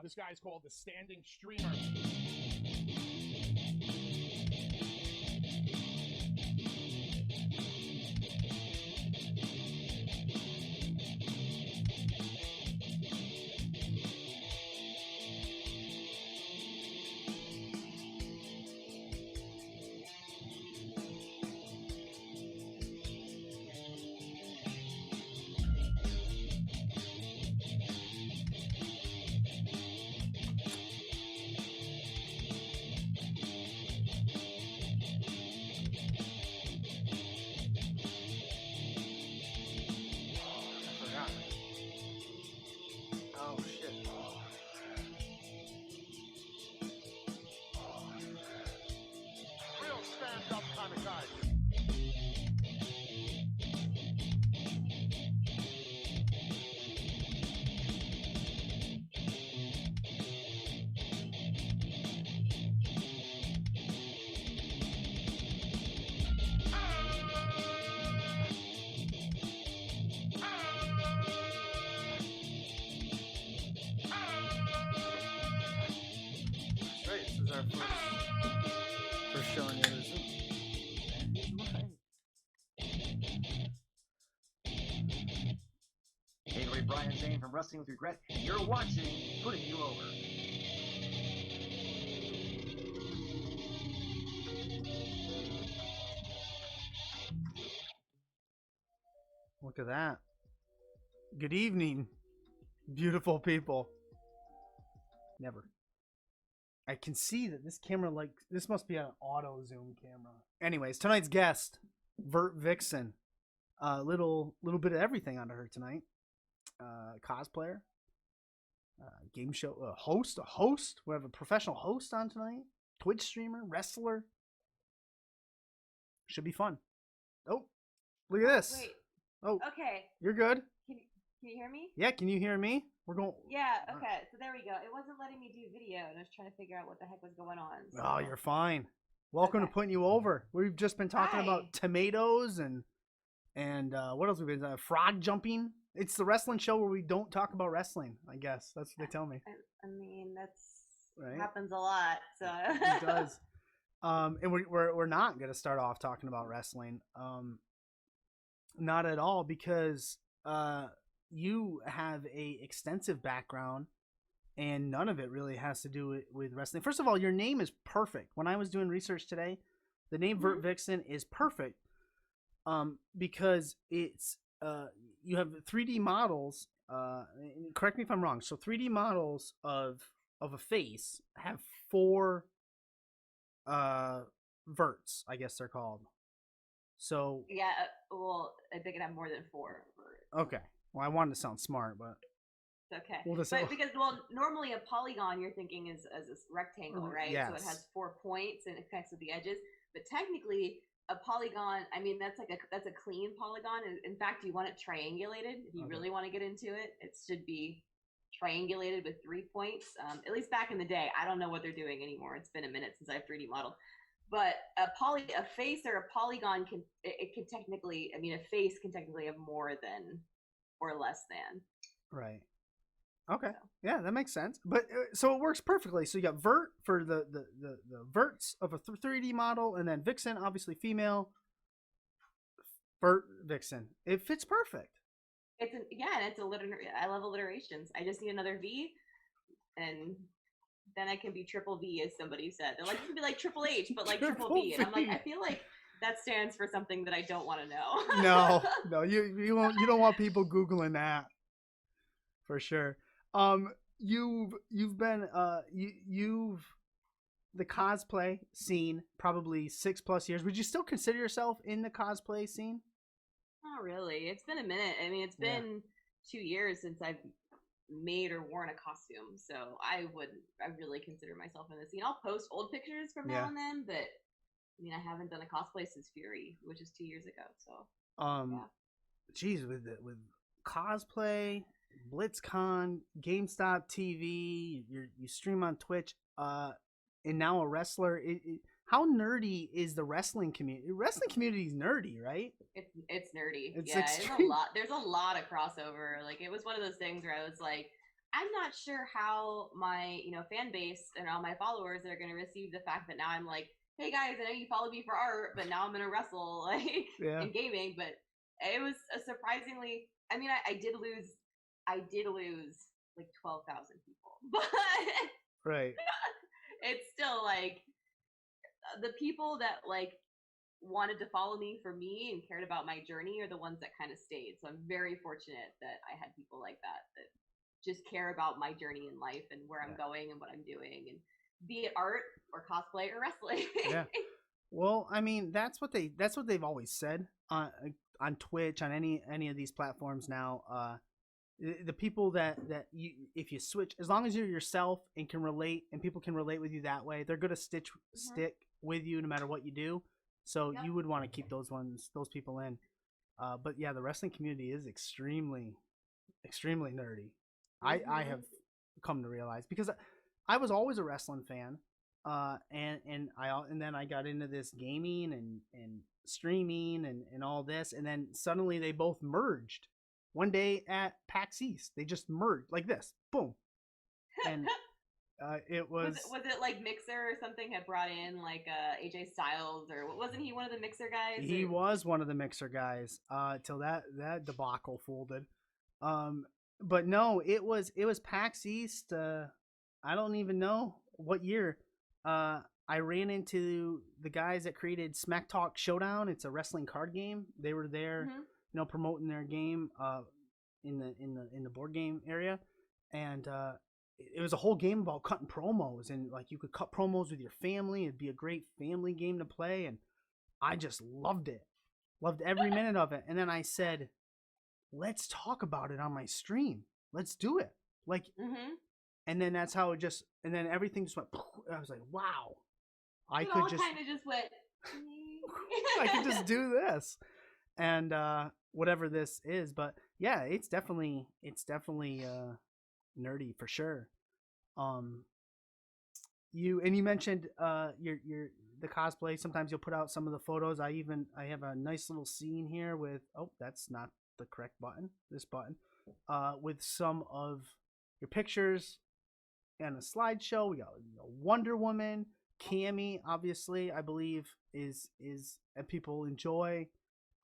This guy's called the Standing Streamer. Oh shit. Real stand-up kind of guy. That's right, this is our first showing of Zoom. Hey everybody, Brian Zane from Wrestling with Regret. You're watching Putting You Over. Look at that. Good evening, beautiful people. Never. I can see that this camera, like, this must be an auto zoom camera. Anyways, tonight's guest, VertVixen. Little bit of everything onto her tonight. Cosplayer, game show host, a host. We have a professional host on tonight. Twitch streamer, wrestler. Should be fun. Oh, look at this. Wait. Oh, Okay. you're good. Can you hear me? Yeah, can you hear me? We're going. Yeah. Okay. So there we go. It wasn't letting me do video, and I was trying to figure out what the heck was going on. So. Oh, you're fine. Welcome to Okay. Putting You Over. We've just been talking Hi. about tomatoes and what else we've been frog jumping. It's the wrestling show where we don't talk about wrestling. I guess that's what they tell me. I mean, that's Right. happens a lot. So. It does. And we're not gonna start off talking about wrestling. Not at all, because you have a extensive background, and none of it really has to do with wrestling. First of all, your name is perfect. When I was doing research today, the name VertVixen is perfect, because it's you have 3D models. Correct me if I'm wrong. So 3D models of a face have 4 verts, I guess they're called. So Yeah. Well, I think it had more than 4. okay. Well, I wanted to sound smart, but It's okay. Well, this- but because normally a polygon you're thinking is as a rectangle, right? So it Yes. has 4 points and it connects with the edges. But technically, a polygon, I mean, that's a clean polygon. In fact, you want it triangulated. If you Okay. really want to get into it, it should be triangulated with 3 points. At least back in the day. I don't know what they're doing anymore. It's been a minute since I've 3D modeled. But a face or a polygon can technically, I mean, a face can technically have more than or less than. right. Okay. So. Yeah, that makes sense. But so it works perfectly. So you got vert for the verts of a 3D model, and then vixen, obviously female. VertVixen. It fits perfect. And it's I love alliterations. I just need another V, and then I can be triple V, as somebody said. They're like, you can be like Triple H, but like triple V. And I'm like, I feel like that stands for something that I don't want to know. No, you won't. You don't want people googling that, for sure. You've been you've the cosplay scene probably 6+ years. Would you still consider yourself in the cosplay scene? Not really. It's been a minute. I mean, it's been 2 years since I've made or worn a costume, so I really consider myself in the scene. I'll post old pictures from now and then, but I mean, I haven't done a cosplay since Fury, which is 2 years ago. So geez, with cosplay, BlitzCon, GameStop TV, you stream on Twitch, and now a wrestler. How nerdy is the wrestling community? Wrestling community is nerdy, right? It's nerdy. It's yeah, extreme. there's a lot. There's a lot of crossover. Like, it was one of those things where I was like, I'm not sure how my, fan base and all my followers are going to receive the fact that now I'm like, hey guys, I know you follow me for art, but now I'm going to wrestle like Yeah. in gaming. But it was a surprisingly, I mean, I did lose like 12,000 people, but Right. it's still like the people that like wanted to follow me for me and cared about my journey are the ones that kind of stayed. So I'm very fortunate that I had people like that just care about my journey in life and where I'm going and what I'm doing, and be it art or cosplay or wrestling. Yeah. Well, I mean, that's what they've always said on Twitch, on any of these platforms now. The people that you, if you switch, as long as you're yourself and can relate, and people can relate with you that way, they're gonna stick with you no matter what you do. So you would want to keep those people in. But yeah, the wrestling community is extremely nerdy. I have come to realize, because I was always a wrestling fan, and then I got into this gaming and streaming and all this, and then suddenly they both merged one day at PAX East. They just merged like this, boom, and it was it like Mixer or something had brought in like AJ Styles, or wasn't he one of the Mixer guys? He was one of the Mixer guys till that debacle folded. But no, it was PAX East. I don't even know what year. I ran into the guys that created Smack Talk Showdown. It's a wrestling card game. They were there, promoting their game in the board game area, and it was a whole game about cutting promos, and like you could cut promos with your family. It'd be a great family game to play, and I just loved it. Loved every minute of it. And then I said, let's talk about it on my stream. Let's do it. Like, and then that's how it just, and then everything just went, I was like, wow, I could just kind of just went, I could just do this. And whatever this is, but yeah, it's definitely nerdy for sure. You mentioned your the cosplay. Sometimes you'll put out some of the photos. I have a nice little scene here with, oh, that's not the correct button, this button, with some of your pictures and a slideshow. We got Wonder Woman, Cammy, obviously, I believe is and people enjoy.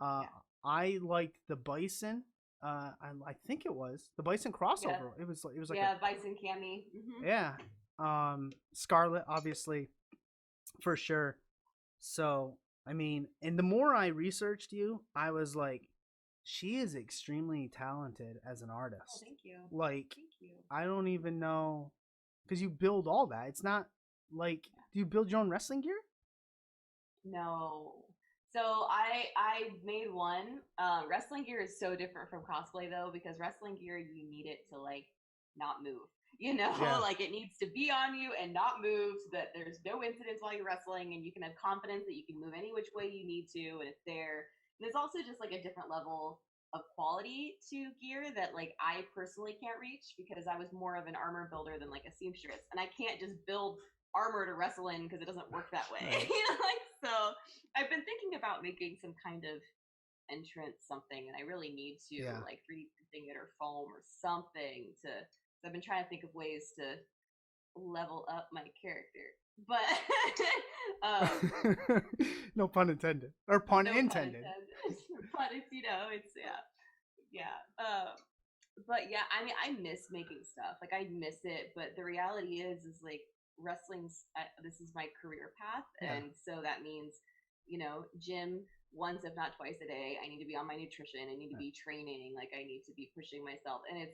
I liked the Bison. I think it was the Bison crossover. It was like Bison Cammy. Yeah. Scarlet, obviously, for sure. So I mean, and the more I researched you, I was like, she is extremely talented as an artist. Oh, thank you. Like, thank you. I don't even know, because you build all that. It's not like, do you build your own wrestling gear? No. So I made one. Wrestling gear is so different from cosplay though, because wrestling gear, you need it to like not move. Like it needs to be on you and not move, so that there's no incidents while you're wrestling, and you can have confidence that you can move any which way you need to, and it's there. And there's also just like a different level of quality to gear that like I personally can't reach, because I was more of an armor builder than like a seamstress, and I can't just build armor to wrestle in because it doesn't work that way. Right. So I've been thinking about making some kind of entrance something, and I really need to like 3D printing it or foam or something to. I've been trying to think of ways to level up my character, but no pun intended, or pun intended. But it's but yeah, I mean, I miss making stuff. Like I miss it, but the reality is like wrestling's this is my career path, and so that means gym once if not twice a day. I need to be on my nutrition. I need to be training. Like I need to be pushing myself, and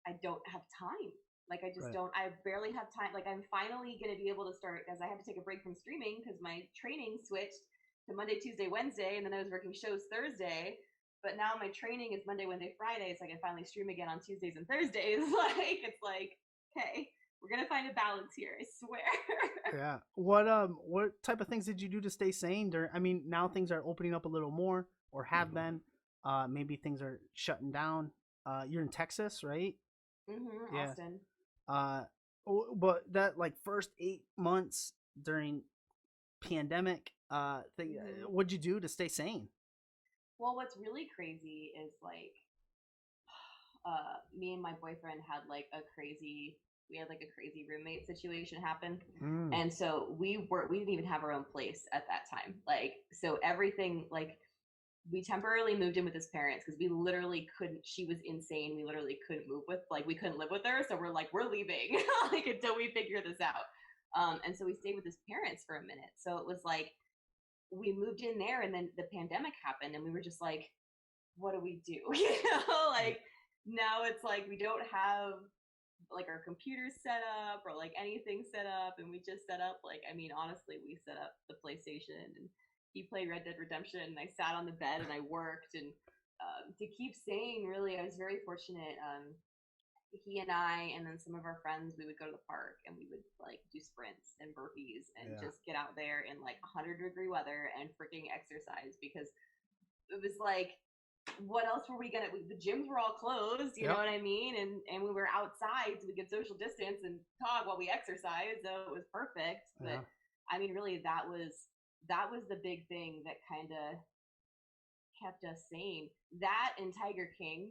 I don't have time. Like I just don't. I barely have time. Like I'm finally gonna be able to start, because I had to take a break from streaming because my training switched to Monday, Tuesday, Wednesday, and then I was working shows Thursday. But now my training is Monday, Wednesday, Friday, so I can finally stream again on Tuesdays and Thursdays. Like it's like, hey, we're gonna find a balance here. I swear. Yeah. What type of things did you do to stay sane? I mean, now things are opening up a little more, or have been. Maybe things are shutting down. You're in Texas, right? Austin. But that like first 8 months during pandemic thing, what'd you do to stay sane? Well, what's really crazy is like me and my boyfriend had like a crazy roommate situation happen. Mm. And so we didn't even have our own place at that time. Like, so everything, like, we temporarily moved in with his parents because we literally couldn't, she was insane. We literally couldn't we couldn't live with her. So we're like, we're leaving like until we figure this out. And so we stayed with his parents for a minute. So it was like, we moved in there and then the pandemic happened and we were just like, what do we do? Like now it's like, we don't have like our computers set up or like anything set up. And we just set up, like, I mean, honestly, we set up the PlayStation and he played Red Dead Redemption and I sat on the bed and I worked. And to keep sane, really, I was very fortunate. He and I and then some of our friends, we would go to the park and we would like do sprints and burpees and just get out there in like 100-degree weather and freaking exercise, because it was like, what else were we gonna, the gyms were all closed, you know what I mean, and we were outside so we could social distance and talk while we exercise, so it was perfect. But I mean, really, that was the big thing that kind of kept us sane. That and Tiger King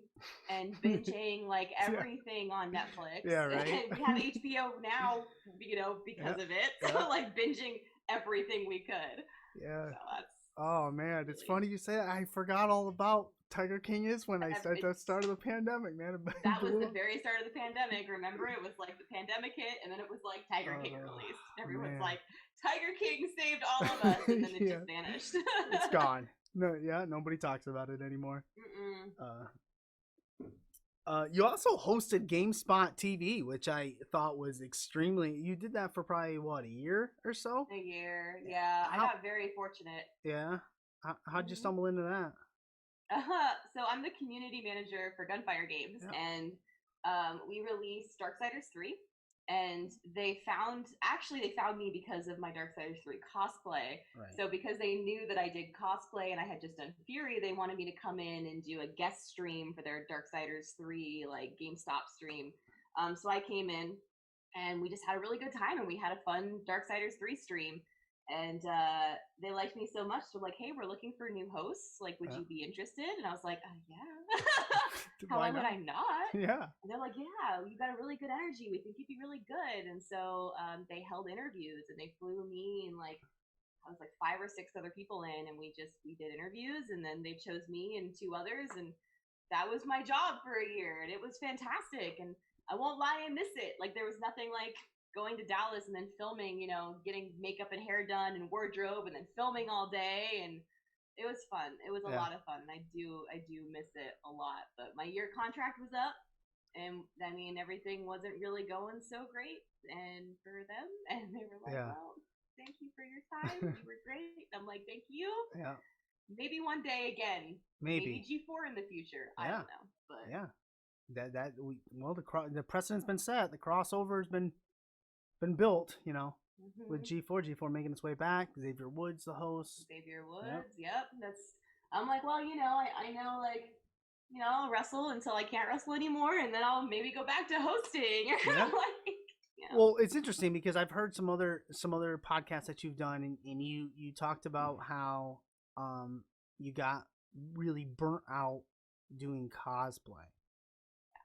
and binging like everything on Netflix. Yeah, right. We have HBO now, you know, because of it. So like binging everything we could. Yeah. So that's, oh man, it's funny you say that. I forgot all about Tiger King is when I started the start of the pandemic, man. That was the very start of the pandemic. Remember, it was like the pandemic hit, and then it was like Tiger King released. Everyone's like, Tiger King saved all of us, and then it just vanished. It's gone. No, nobody talks about it anymore. You also hosted GameSpot TV, which I thought was extremely. You did that for probably what, a year or so? A year, yeah. I got very fortunate. Yeah. How'd you stumble into that? So I'm the community manager for Gunfire Games, and we released Darksiders 3, and they found me because of my Darksiders 3 cosplay. Right. So because they knew that I did cosplay and I had just done Fury, they wanted me to come in and do a guest stream for their Darksiders 3 like GameStop stream. So I came in and we just had a really good time and we had a fun Darksiders 3 stream. And they liked me so much. They're like, hey, we're looking for new hosts. Like, would you be interested? And I was like, yeah. How would I not? Yeah. And they're like, yeah, you got a really good energy. We think you'd be really good. And so they held interviews and they flew me and like, I was like 5 or 6 other people in, and we did interviews, and then they chose me and 2 others. And that was my job for a year. And it was fantastic. And I won't lie, I miss it. Like, there was nothing like going to Dallas and then filming, you know, getting makeup and hair done and wardrobe and then filming all day. And it was fun. It was a lot of fun. I do miss it a lot. But my year contract was up, and I mean, everything wasn't really going so great and for them. And they were like, well, thank you for your time. You were great. I'm like, thank you. Yeah. Maybe one day again. Maybe G4 in the future. I don't know. But the precedent's been set. The crossover's been built, you know, with G4 making its way back. Xavier Woods, the host. Xavier Woods, yep. I'm like, well, you know, I know, like, you know, I'll wrestle until I can't wrestle anymore, and then I'll maybe go back to hosting. Well, it's interesting because I've heard some other podcasts that you've done, and you talked about how you got really burnt out doing cosplay.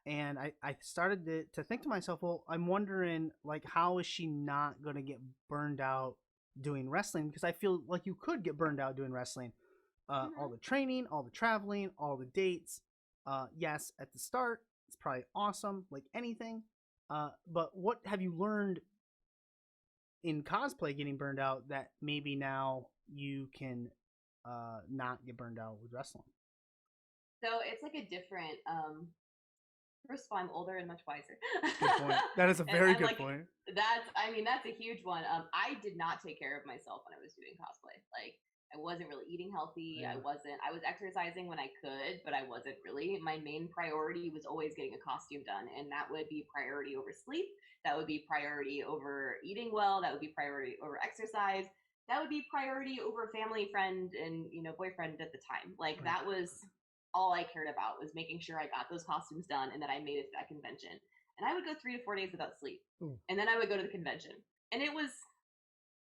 And I started to think to myself, well, I'm wondering, like, how is she not going to get burned out doing wrestling? Because I feel like you could get burned out doing wrestling. All the training, all the traveling, all the dates. Yes, at the start, it's probably awesome, like anything. But what have you learned in cosplay getting burned out that maybe now you can not get burned out with wrestling? So it's like a different... First of all, I'm older and much wiser. Good point. That is a very good point. That's a huge one. I did not take care of myself when I was doing cosplay. Like, I wasn't really eating healthy. Yeah. I was exercising when I could, but I wasn't really. My main priority was always getting a costume done, and that would be priority over sleep. That would be priority over eating well. That would be priority over exercise. That would be priority over family, friend, and, you know, boyfriend at the time. Like, that was all I cared about, was making sure I got those costumes done and that I made it to that convention. And I would go 3 to 4 days without sleep. And then I would go to the convention. And it was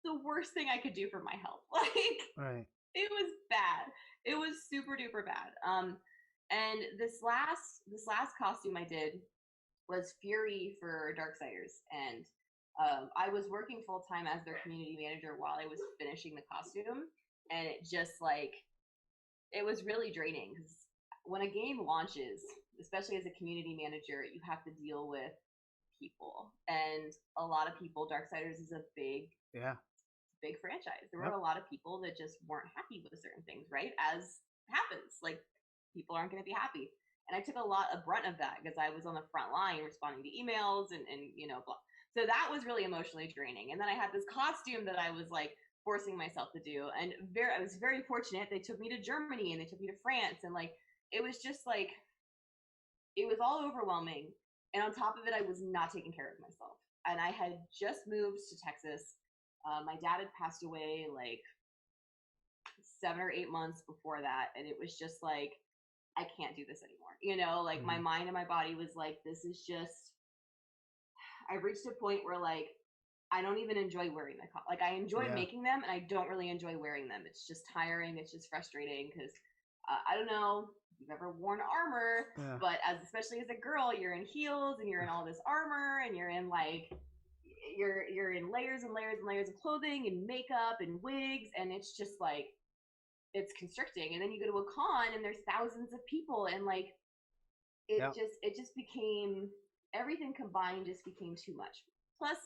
the worst thing I could do for my health. Like, it was bad. It was super duper bad. And this last costume I did was Fury for Darksiders, and I was working full time as their community manager while I was finishing the costume, and it just like it was really draining because when a game launches, especially as a community manager, you have to deal with people, and a lot of people. Darksiders is a big franchise. There were a lot of people that just weren't happy with certain things, right? As happens, like people aren't going to be happy. And I took a lot of brunt of that because I was on the front line responding to emails and blah. So that was really emotionally draining. And then I had this costume that I was like forcing myself to do. And I was very fortunate. They took me to Germany and they took me to France. And like, it was just like, it was all overwhelming. And on top of it, I was not taking care of myself. And I had just moved to Texas. My dad had passed away like 7 or 8 months before that. And it was just like, I can't do this anymore. Like my mind and my body was like, this is just, I reached a point where like, I don't even enjoy wearing the like I enjoy making them and I don't really enjoy wearing them. It's just tiring. It's just frustrating because I don't know if you've ever worn armor, but especially as a girl, you're in heels and you're in all this armor and you're in like, you're in layers and layers and layers of clothing and makeup and wigs. And it's just like, it's constricting. And then you go to a con and there's thousands of people and like it just became, everything combined just became too much. Plus,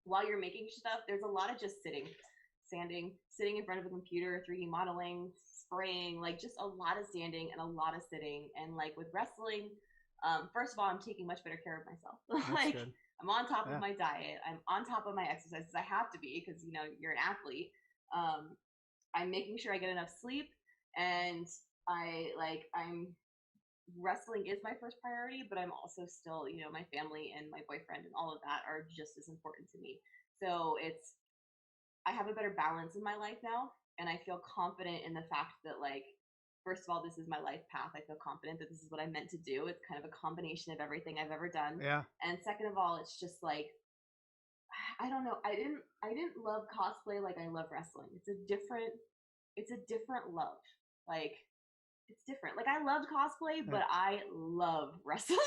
while you're making stuff, there's a lot of just sanding, sitting in front of a computer, 3D modeling, spraying, like just a lot of standing and a lot of sitting. And like with wrestling, first of all, I'm taking much better care of myself. Like good. I'm on top of my diet, I'm on top of my exercises. I have to be because you're an athlete. I'm making sure I get enough sleep, and I'm wrestling is my first priority, but I'm also still, my family and my boyfriend and all of that are just as important to me. So I have a better balance in my life now, and I feel confident in the fact that like, first of all, this is my life path. I feel confident that this is what I'm meant to do. It's kind of a combination of everything I've ever done. Yeah. And second of all, it's just like, I don't know. I didn't love cosplay like I love wrestling. It's a different love. Like, it's different. Like, I loved cosplay, but I love wrestling.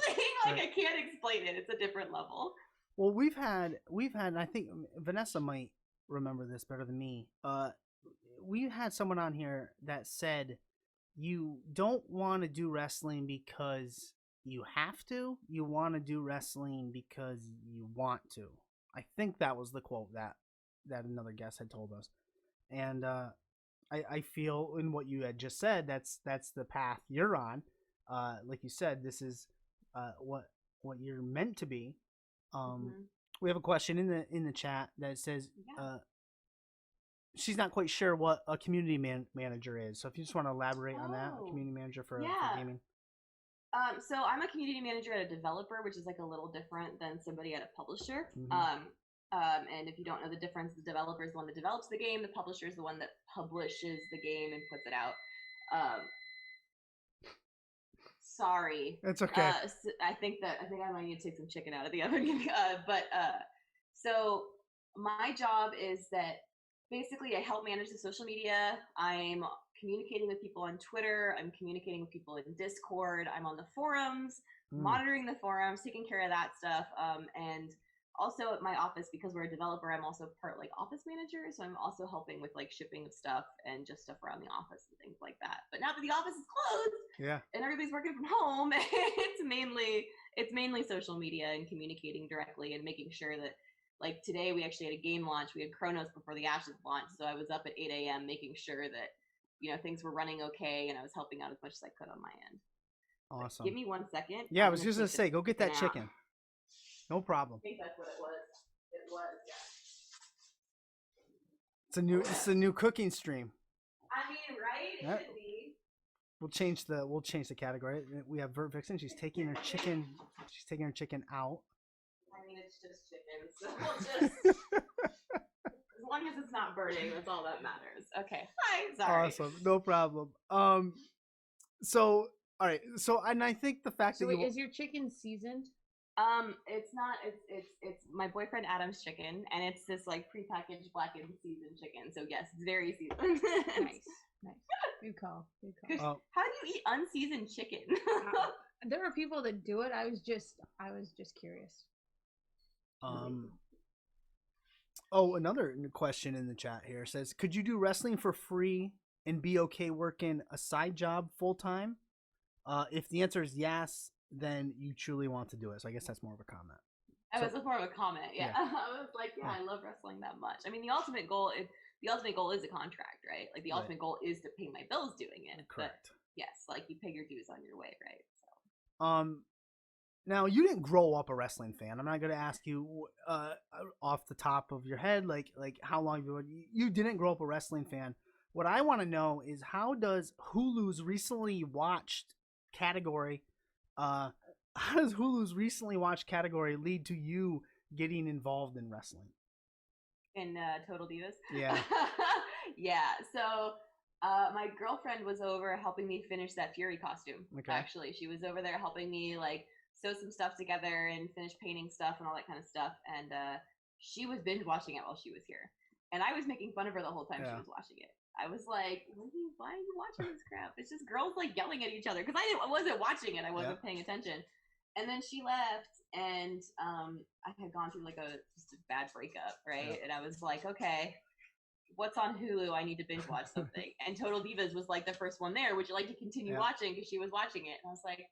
Like, I can't explain it. It's a different level. Well, we've had, I think Vanessa might remember this better than me. We had someone on here that said you don't want to do wrestling because you have to. You want to do wrestling because you want to. I think that was the quote that another guest had told us. And I feel in what you had just said, that's the path you're on. Like you said, this is what you're meant to be. We have a question in the chat that says she's not quite sure what a community manager is. So if you just want to elaborate on that, a community manager for gaming. So I'm a community manager at a developer, which is like a little different than somebody at a publisher. And if you don't know the difference, the developer is the one that develops the game. The publisher is the one that publishes the game and puts it out. Sorry. It's okay. I think I might need to take some chicken out of the oven. So my job is that basically I help manage the social media. I'm communicating with people on Twitter. I'm communicating with people in Discord. I'm on the forums, monitoring the forums, taking care of that stuff. And also at my office, because we're a developer, I'm also part like office manager. So I'm also helping with like shipping of stuff and just stuff around the office and things like that. But now that the office is closed and everybody's working from home, it's mainly social media and communicating directly and making sure that, like today we actually had a game launch. We had Chronos before the Ashes launch. So I was up at 8 a.m. making sure that, things were running okay. And I was helping out as much as I could on my end. Awesome. But give me 1 second. Yeah, I was just going to say, go get that chicken. No problem. I think that's what it was. It was, It's a new cooking stream. I mean, right? It should be. We'll change the category. We have VertVixen. She's taking her chicken. She's taking her chicken out. I mean, it's just chicken, so we'll just as long as it's not burning, that's all that matters. Okay. Hi. Sorry. Awesome. No problem. So all right. So and I think the fact that is your chicken seasoned? It's not. It's my boyfriend Adam's chicken, and it's this like prepackaged blackened seasoned chicken. So yes, it's very seasoned. Nice. Nice. Good call. Good call. Oh, How do you eat unseasoned chicken? There are people that do it. I was just curious. Oh, another question in the chat here says, could you do wrestling for free and be okay working a side job full time? If the answer is yes, then you truly want to do it. So I guess that's more of a comment. I was more of a comment. Yeah. I was like, yeah, I love wrestling that much. I mean, the ultimate goal is a contract, right? Like the ultimate goal is to pay my bills doing it. Correct. But yes, like you pay your dues on your way, right? So. Now you didn't grow up a wrestling fan. I'm not going to ask you off the top of your head like how long you didn't grow up a wrestling fan. What I want to know is, how does Hulu's recently watched category lead to you getting involved in wrestling? In Total Divas? Yeah. Yeah. So my girlfriend was over helping me finish that Fury costume. Okay. Actually, she was over there helping me like sew some stuff together and finish painting stuff and all that kind of stuff. And she was binge watching it while she was here, and I was making fun of her the whole time she was watching it. I was like, why are you watching this crap? It's just girls like yelling at each other, because I wasn't watching it. I wasn't paying attention. And then she left, and I had gone through like just a bad breakup, right? And I was like, okay, what's on Hulu? I need to binge watch something. And Total Divas was like the first one there. Would you like to continue watching? Because she was watching it. And I was like,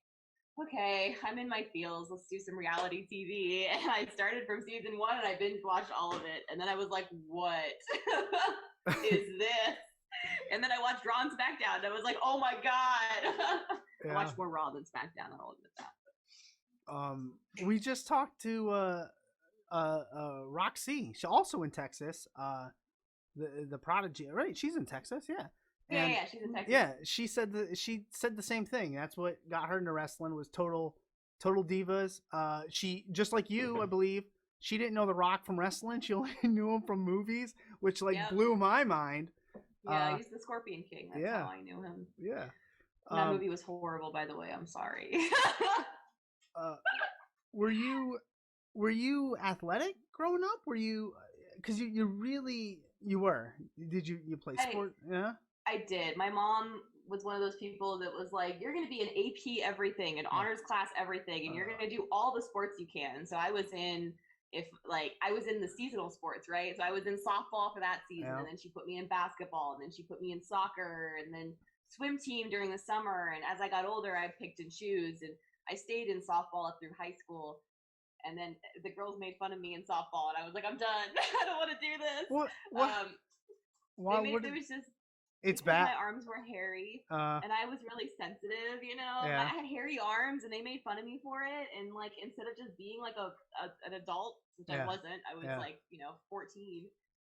okay, I'm in my feels. Let's do some reality TV. And I started from season 1 and I binge watched all of it. And then I was like, what is this? And then I watched Raw and SmackDown. And I was like, oh my God. I watched more Raw than SmackDown. I'll admit that. We just talked to Roxy. She's also in Texas. The Prodigy, right? She's in Texas, yeah. And, yeah, she's in Texas. Yeah, she said the same thing. That's what got her into wrestling, was Total Divas. She, just like you, I believe, she didn't know The Rock from wrestling. She only knew him from movies, which blew my mind. Yeah, he's the Scorpion King. That's how I knew him. Yeah. That movie was horrible, by the way. I'm sorry. Were you athletic growing up? Were you? Because you were. Did you play sport? Yeah. I did. My mom was one of those people that was like, you're going to be an AP everything, an honors class everything, and you're going to do all the sports you can. So I was in the seasonal sports, right? So I was in softball for that season, and then she put me in basketball, and then she put me in soccer, and then swim team during the summer. And as I got older, I picked and choose, and I stayed in softball up through high school. And then the girls made fun of me in softball, and I was like, I'm done. I don't want to do this. It was just. It's bad. My arms were hairy, and I was really sensitive, you know. I had hairy arms, and they made fun of me for it. And like, instead of just being like an adult, which I wasn't, I was like, 14,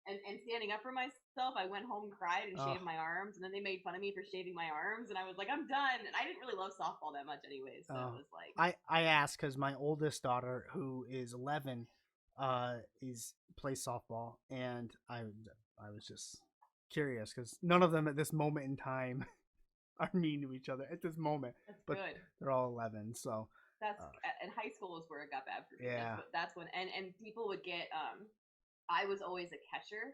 and standing up for myself, I went home and cried and shaved my arms. And then they made fun of me for shaving my arms, and I was like, I'm done. And I didn't really love softball that much, anyway. So it was like, I asked because my oldest daughter, who is 11, plays softball, and I was just curious because none of them at this moment in time are mean to each other at this moment. That's but good. They're all 11, so that's in high school is where it got bad for me. Yeah, that's when and people would get. I was always a catcher.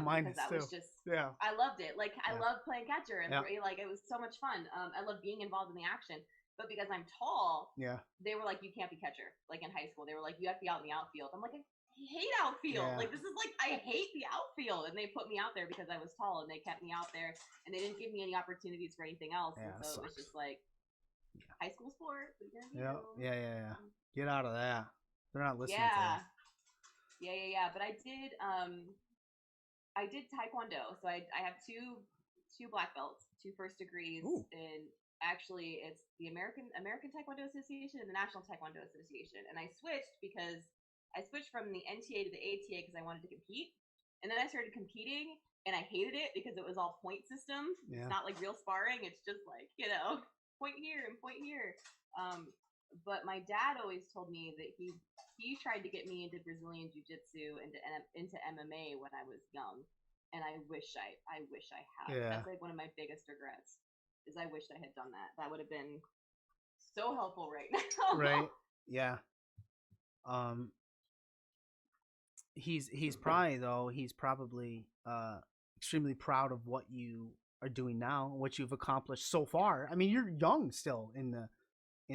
Mine because that too. was just I loved it. Like I loved playing catcher, and like it was so much fun. I loved being involved in the action. But because I'm tall, they were like, you can't be catcher. Like in high school, they were like, you have to be out in the outfield. I'm like, I hate outfield. Like this is like, I hate the outfield. And they put me out there because I was tall, and they kept me out there, and they didn't give me any opportunities for anything else. And so it was just like high school sport. Yeah. Get out of that. They're not listening to us. Yeah. But I did Taekwondo. So I have two black belts, 2 first degrees. Ooh. And actually it's the American Taekwondo Association and the National Taekwondo Association. And I switched from the NTA to the ATA because I wanted to compete. And then I started competing, and I hated it because it was all point system. Yeah. It's not like real sparring. It's just like, point here and point here. But my dad always told me that he tried to get me into Brazilian Jiu-Jitsu and into MMA when I was young. And I wish I had. Yeah. That's like one of my biggest regrets, is I wished I had done that. That would have been so helpful right now. Right. Yeah. He's probably extremely proud of what you are doing now, what you've accomplished so far. I mean, you're young still in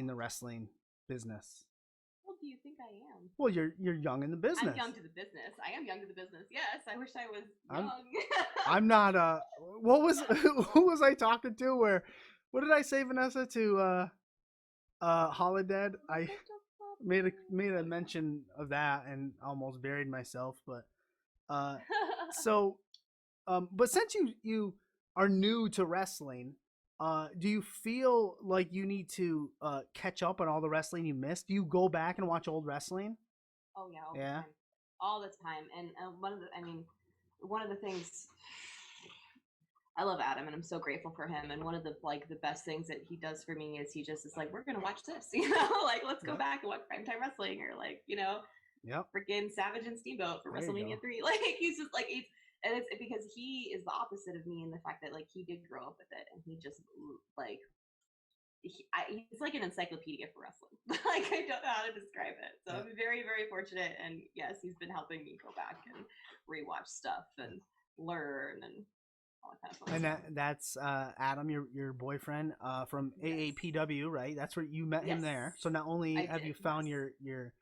the wrestling business. Well, do you think I am? Well, you're young in the business. I'm young to the business. I am young to the business. Yes, I wish I was I'm- young. I'm not. What was who was I talking to? What did I say, Vanessa? To Holodead? I made a mention of that and almost buried myself. But so, but since you are new to wrestling, do you feel like you need to catch up on all the wrestling you missed? Do you go back and watch old wrestling? Oh yeah, all Yeah. the time. All the time. And one of the things I love Adam, and I'm so grateful for him. And one of the best things that he does for me is he just is like, we're gonna watch this, like let's go back and watch Primetime Wrestling, or Yep. freaking Savage and Steamboat for There you WrestleMania go. 3. He's just and it's because he is the opposite of me in the fact that he did grow up with it, and he just he's like an encyclopedia for wrestling. I don't know how to describe it. So I'm very, very fortunate, and yes, he's been helping me go back and rewatch stuff and learn and all that kind of fun And stuff. that's Adam, your boyfriend from Yes. AAPW, right? That's where you met him there. Yes. So not only I have did, you found yes. your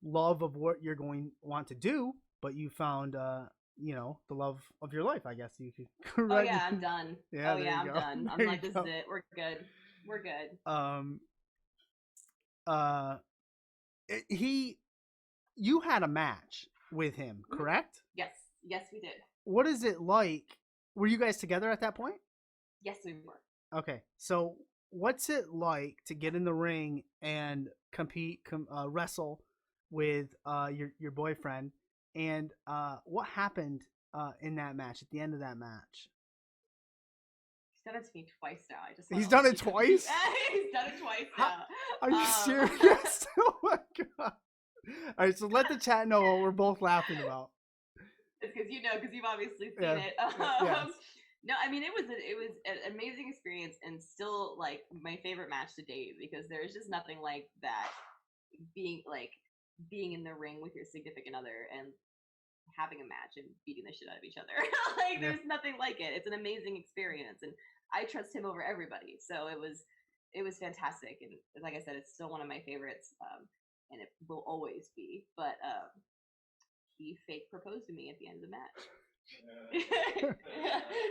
love of what you're want to do, but you found the love of your life, I guess you could. Oh yeah, I'm done. Yeah, Oh there yeah, you I'm go. done. I'm There like, you this go. is it. We're good. We're good. You had a match with him, correct? Yes. Yes, we did. What is it like? Were you guys together at that point? Yes, we were. Okay, so what's it like to get in the ring and compete, wrestle with your boyfriend, and what happened in that match? At the end of that match, He's done it to me twice now. I just He's wanna done let it you know. twice? He's done it twice How- now. are you serious? Oh my god! All right, so let the chat know what we're both laughing about. It's because you've obviously seen Yeah. it. Yes. No, I mean it was an amazing experience, and still my favorite match to date, because there's just nothing like that, being in the ring with your significant other and having a match and beating the shit out of each other. There's nothing like it. It's an amazing experience, and I trust him over everybody. So it was fantastic, and like I said, it's still one of my favorites, and it will always be. But he fake proposed to me at the end of the match.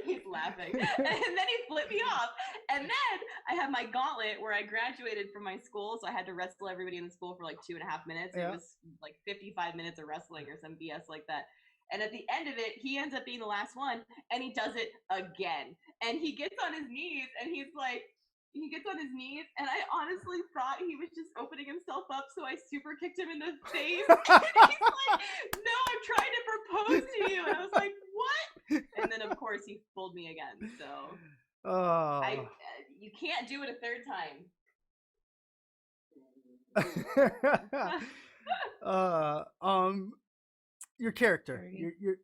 He's laughing, and then he flipped me off. And then I had my gauntlet where I graduated from my school, so I had to wrestle everybody in the school for 2.5 minutes. Yeah. It was 55 minutes of wrestling or some BS like that. And at the end of it, he ends up being the last one, and he does it again. And he gets on his knees, and and I honestly thought he was just opening himself up, so I super kicked him in the face. And he's like, no, I'm trying to propose to you. And I was like, what? And then, of course, he fooled me again. So you can't do it a third time. Your character, Dirty.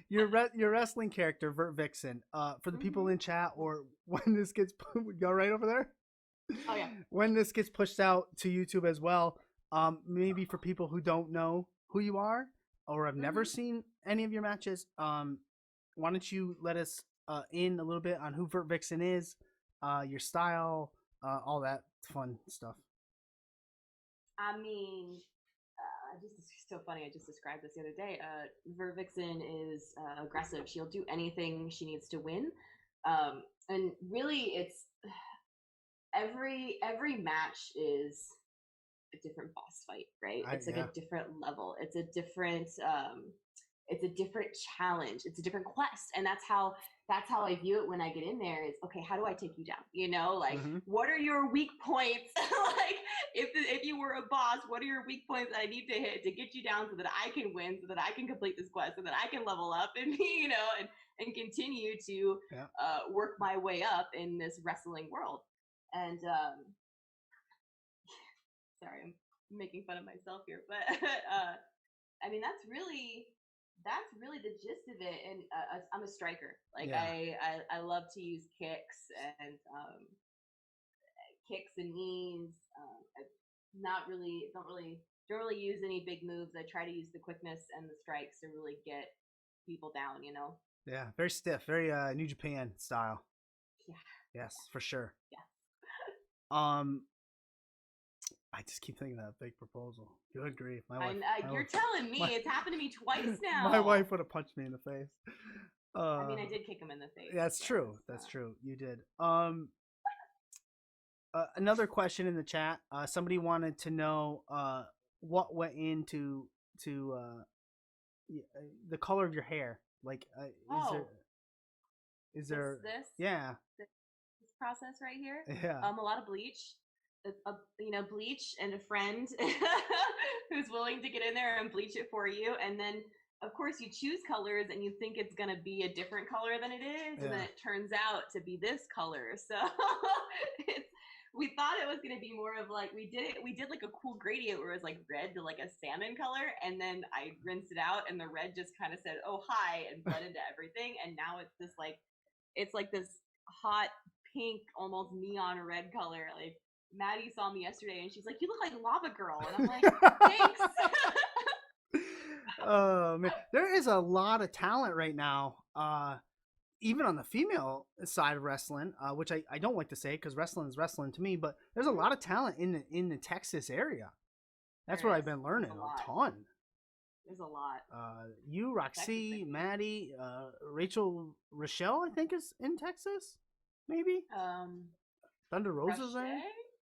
your wrestling character, VertVixen. For the people in chat, or when this gets go right over there. Oh yeah. When this gets pushed out to YouTube as well, maybe for people who don't know who you are or have never seen any of your matches, why don't you let us in a little bit on who VertVixen is, your style, all that fun stuff. I mean, it's so funny. I just described this the other day. VertVixen is aggressive. She'll do anything she needs to win, and really, it's every match is a different boss fight, right? It's a different level. It's a different challenge. It's a different quest, and that's how I view it when I get in there. Is okay. How do I take you down? What are your weak points? If you were a boss, what are your weak points that I need to hit to get you down so that I can win, so that I can complete this quest, so that I can level up and and continue to work my way up in this wrestling world. And sorry, I'm making fun of myself here, but I mean that's really the gist of it. And I'm a striker. I love to use kicks and knees. Don't really use any big moves. I try to use the quickness and the strikes to really get people down. Yeah, very stiff, very New Japan style. Yeah. Yes, for sure. Yeah. I just keep thinking of that big proposal. Good grief, my And wife. you're telling me it's happened to me twice now. My wife would have punched me in the face. I mean, I did kick him in the face. That's so true. it's, That's true. You did. Another question in the chat. Somebody wanted to know what went into the color of your hair. Like, is there? This Yeah. this process right here. Yeah. A lot of bleach. Bleach and a friend who's willing to get in there and bleach it for you, and then of course you choose colors and you think it's gonna be a different color than it is, and then it turns out to be this color. So we thought it was gonna be more of like we did like a cool gradient where it was like red to like a salmon color, and then I rinsed it out and the red just kind of said oh hi and bled into everything, and now it's this like this hot pink almost neon red color. Like Maddie saw me yesterday and she's like, you look like Lava Girl, and I'm like, thanks. Oh man, there is a lot of talent right now, even on the female side of wrestling, which I don't like to say because wrestling is wrestling to me, but there's a lot of talent in the Texas area. That's what I've been learning a ton. There's a lot. You, Roxy, Maddie, Rachel, Rochelle, I think is in Texas, maybe. Thunder Rosa's there.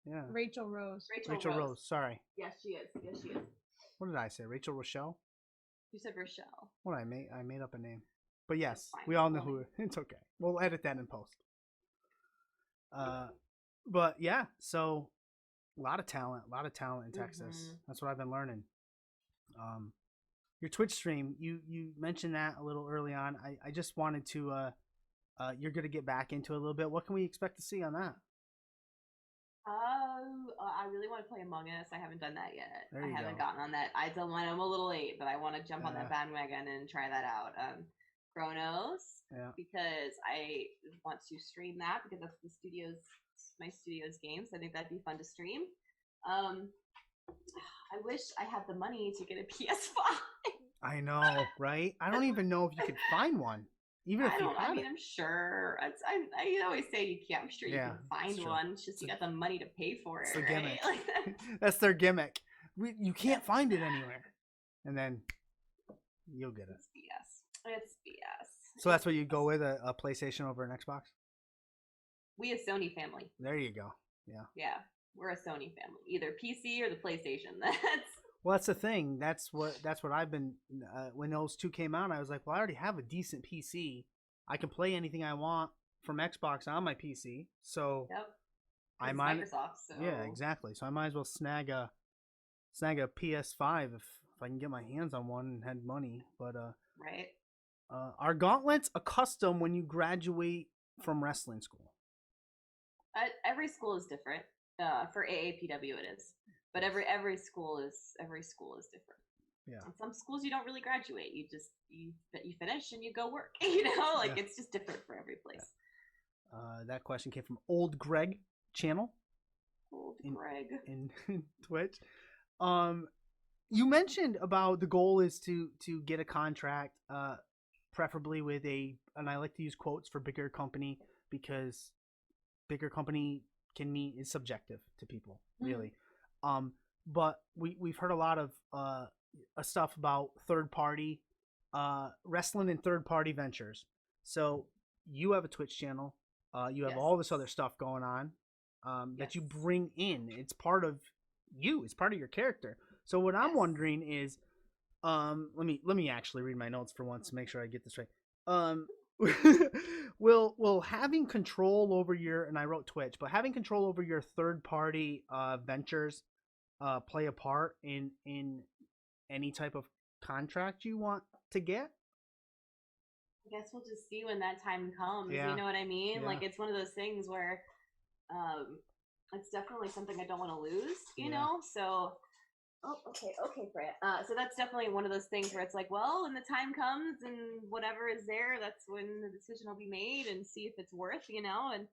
Yeah. Rachel Rose. Rachel Rose. Sorry. Yes, she is. Yes, she is. What did I say? Rachel Rochelle? You said Rochelle. What I made up a name. But yes, fine. we all know who. It's okay. We'll edit that in post. But yeah, so a lot of talent in Texas. That's what I've been learning. Your Twitch stream, you mentioned that a little early on. I just wanted to you're gonna get back into it a little bit. What can we expect to see on that? I really want to play Among Us. I haven't done that yet. There you I haven't go. gotten on that. I'm a little late, but I want to jump on that bandwagon and try that out. Chronos, because I want to stream that because that's my studio's game. So I think that'd be fun to stream. I wish I had the money to get a PS5. I know, right? I don't even know if you could find one. Even if you had I mean, I'm sure. I always say you can't. I'm sure you can find one. It's just you got the money to pay for it. It's the right? gimmick. That's their gimmick. You can't find it anywhere, and then you'll get it. It's BS. It's BS. So that's what you go with a PlayStation over an Xbox. We a Sony family. There you go. Yeah. Yeah, we're a Sony family. Either PC or the PlayStation. Well, that's the thing. That's what I've been. When those two came out, I was like, well, I already have a decent PC. I can play anything I want from Xbox on my PC. So I might. Microsoft. So. Yeah, exactly. So I might as well snag a PS5 if I can get my hands on one and had money. But right. Are gauntlets a custom when you graduate from wrestling school? Every school is different. For AAPW, it is. But every school is different. Yeah. In some schools you don't really graduate. You just you finish and you go work. It's just different for every place. That question came from Old Greg channel. Old Greg in Twitch. You mentioned about the goal is to get a contract, preferably with and I like to use quotes for bigger company because bigger company can mean is subjective to people, really. But we've heard a lot of stuff about third party wrestling and third party ventures. So you have a Twitch channel, you have all this other stuff going on that you bring in. It's part of you. It's part of your character. So what I'm wondering is, let me actually read my notes for once to make sure I get this right. Will having control over your, and I wrote Twitch, but having control over your third party ventures play a part in any type of contract you want to get? I guess we'll just see when that time comes. Yeah. You know what I mean? Yeah. Like, it's one of those things where it's definitely something I don't want to lose, you know? So, okay, Freya. So that's definitely one of those things where it's like, well, when the time comes and whatever is there, that's when the decision will be made and see if it's worth, you know? And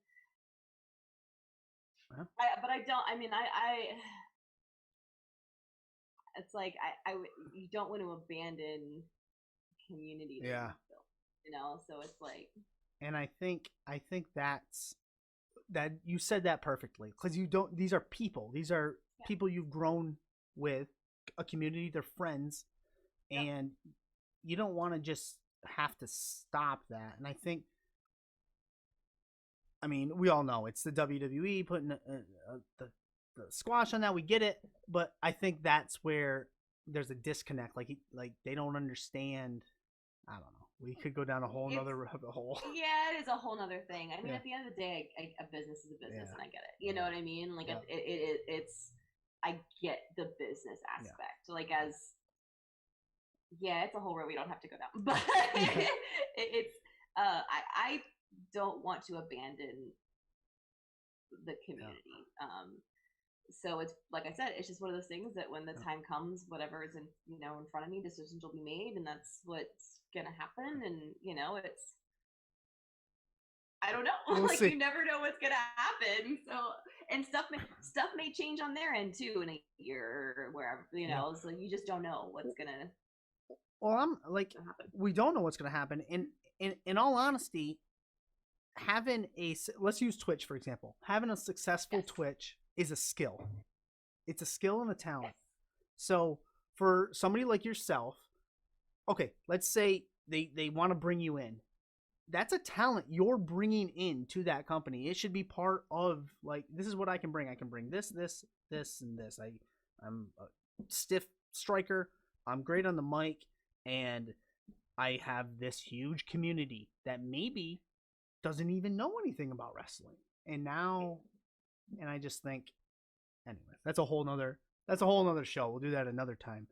it's like, you don't want to abandon community. Yeah. You know, so it's like, And I think that's that you said that perfectly, because you don't. These are people. These are Yeah. people you've grown with, a community. They're friends, Yep. and you don't want to just have to stop that. And I think, I mean, we all know it's the WWE putting the squash on that. We get it, but I think that's where there's a disconnect. Like they don't understand. I don't know. We could go down a whole nother rabbit hole. yeah, it is a whole nother thing. I mean, Yeah. at the end of the day, a business is a business, Yeah. and I get it. You know what I mean? Like, Yeah. it's, I get the business Yeah. aspect. Like, as, yeah, it's a whole road we don't have to go down, but it's, I don't want to abandon the community. So it's like I said, it's just one of those things that when the time comes, whatever is in front of me, decisions will be made, and that's what's gonna happen. And it's, I don't know. We'll like see. You never know what's gonna happen. So, and stuff may change on their end too in a year or wherever, so you just don't know what's gonna Well, I'm like, happen. we don't know what's going to happen. And in all honesty, having let's use Twitch, for example. Having a successful Yes. Twitch is a skill. It's a skill and a talent. Yes. So for somebody like yourself, okay, let's say they want to bring you in. That's a talent you're bringing in to that company. It should be part of, like, this is what I can bring. I can bring this, and this. I'm a stiff striker. I'm great on the mic, and I have this huge community that maybe doesn't even know anything about wrestling. And I just think, anyway, that's a whole nother show. We'll do that another time.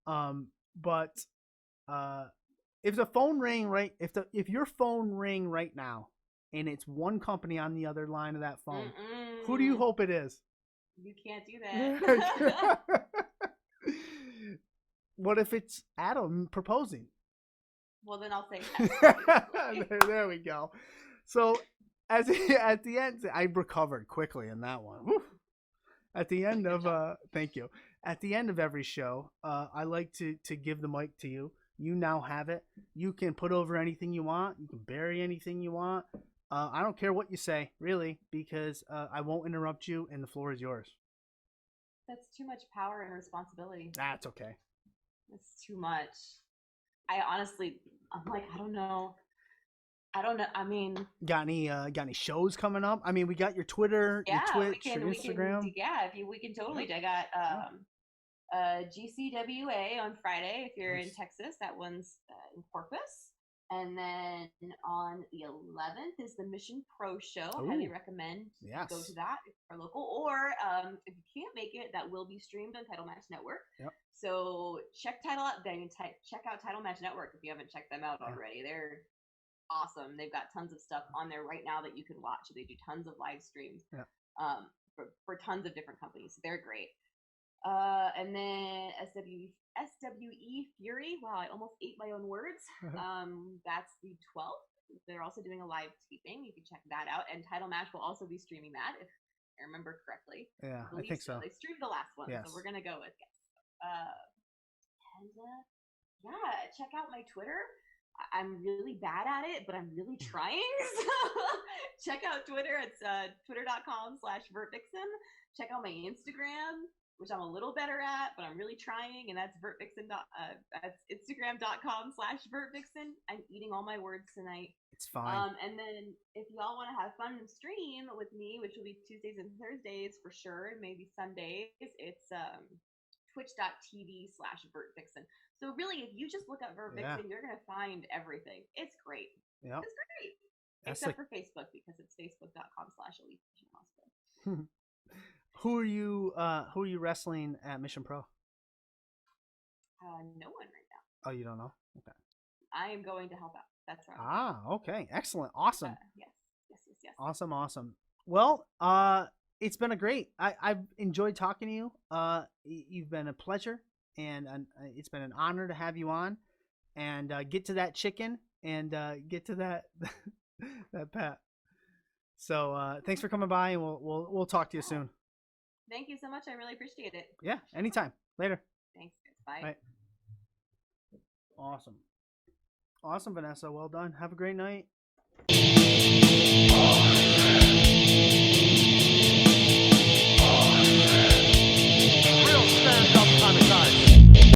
But if the phone rang right, if your phone rang right now, and it's one company on the other line of that phone, who do you hope it is? You can't do that. What if it's Adam proposing? Well, then I'll say yes. there we go. So at the end, I recovered quickly in that one. Woo. At the end of thank you. At the end of every show, I like to give the mic to you. You now have it. You can put over anything you want. You can bury anything you want. I don't care what you say, really, because I won't interrupt you, and the floor is yours. That's too much power and responsibility. That's okay. It's too much. I'm like, I don't know. I mean, got any shows coming up? I mean, we got your Twitter, your Twitch, your Instagram. We can totally. I got GCWA on Friday if you're in Texas. That one's in Corpus. And then on the 11th is the Mission Pro show. Highly recommend go to that if you're local. Or if you can't make it, that will be streamed on Title Match Network. Yep. So check out Title Match Network if you haven't checked them out already. They're awesome. They've got tons of stuff on there right now that you can watch. They do tons of live streams for tons of different companies. They're great. And then SWE Fury. Wow, I almost ate my own words. That's the 12th. They're also doing a live taping. You can check that out. And Title Match will also be streaming that, if I remember correctly. Yeah, I think so. They streamed the last one, yes. So we're gonna go with yes. Yeah, check out my Twitter. I'm really bad at it, but I'm really trying. So check out Twitter. It's twitter.com/VertVixen. Check out my Instagram, which I'm a little better at, but I'm really trying, and that's VertVixen. That's Instagram.com/VertVixen. I'm eating all my words tonight. It's fine. And then if y'all want to have fun and stream with me, which will be Tuesdays and Thursdays for sure, and maybe Sundays, it's twitch.tv/VertVixen. So really, if you just look up VertVixen, you're going to find everything. It's great. Yeah. It's great. Except for Facebook, because it's facebook.com/EliteMouse. Who are you wrestling at Mission Pro? No one right now. Oh, you don't know? Okay. I am going to help out. That's right. Okay. Excellent. Awesome. Yes. Awesome. Well, it's been I've enjoyed talking to you. You've been a pleasure, and it's been an honor to have you on, and get to that chicken and get to that that Pat. So thanks for coming by, and we'll talk to you soon. Thank you so much. I really appreciate it. Yeah, anytime. Later. Thanks, guys. Bye. Bye. Awesome. Awesome, Vanessa. Well done. Have a great night.